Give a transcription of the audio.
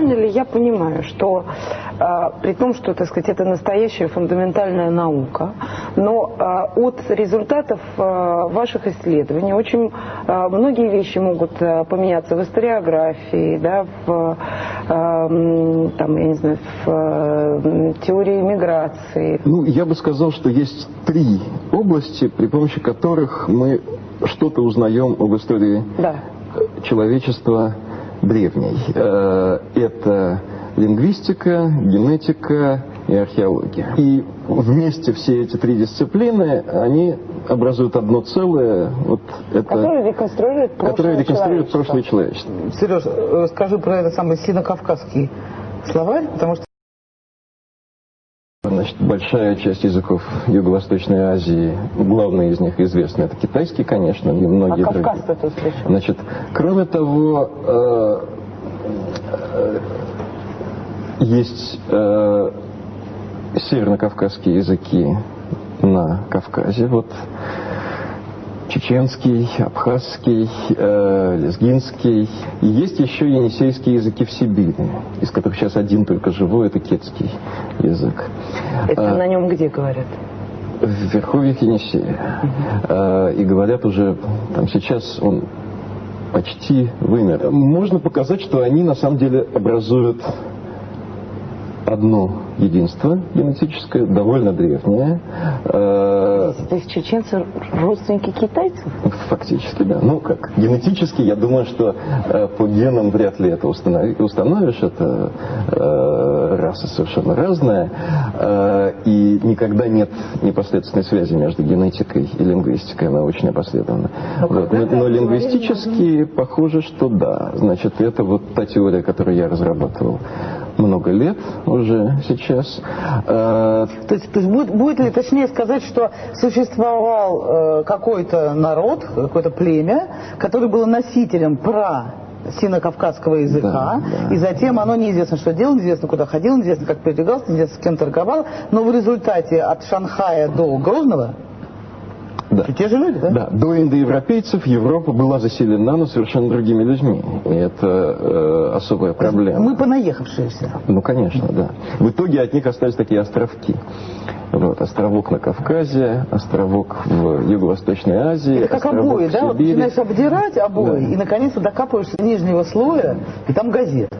правильно ли я понимаю, что при том, что, так сказать, это настоящая фундаментальная наука, но от результатов ваших исследований очень многие вещи могут поменяться в историографии, да, там, я не знаю, в теории миграции? Ну, я бы сказал, что есть три области, при помощи которых мы что-то узнаем об истории человечества древней. Это лингвистика, генетика и археология. И вместе все эти три дисциплины, они образуют одно целое. Вот это, которое реконструирует прошлое человечества. Сереж, скажи про этот самый сино-кавказский словарь, потому что Значит, большая часть языков Юго-Восточной Азии, главный из них известный, это китайский, конечно, и многие другие. Кавказ-то тут причем? Значит, кроме того, есть северно-кавказские языки на Кавказе, вот чеченский, абхазский, лезгинский. И есть еще енисейские языки в Сибири, из которых сейчас один только живой, это кетский язык. Это на нем где говорят? В верховьях Енисея. И говорят уже, там сейчас он почти вымер. Можно показать, что они на самом деле образуют одно единство генетическое, довольно древнее. То есть чеченцы родственники китайцев? Фактически, да. Ну как, генетически, я думаю, что по генам вряд ли это установишь. Это раса совершенно разная. И никогда нет непосредственной связи между генетикой и лингвистикой. Она очень опосредованна. Вот. Но лингвистически похоже, что да. Значит, это вот та теория, которую я разрабатывал много лет уже сейчас. То есть будет ли точнее сказать, что существовал какой-то народ, какое-то племя, которое было носителем сино-кавказского языка, и затем оно неизвестно, что делал, неизвестно, куда ходил, неизвестно, как передвигался, неизвестно, с кем торговал, но в результате от Шанхая до Грозного те же люди, да? Да, до индоевропейцев Европа была заселена, но совершенно другими людьми. И это особая проблема. Мы понаехавшиеся. Ну, конечно, да. В итоге от них остались такие островки. Вот, островок на Кавказе, островок в Юго-Восточной Азии. Это как обои, да? Вот начинаешь обдирать обои, и наконец-то докапываешься до нижнего слоя, и там газета.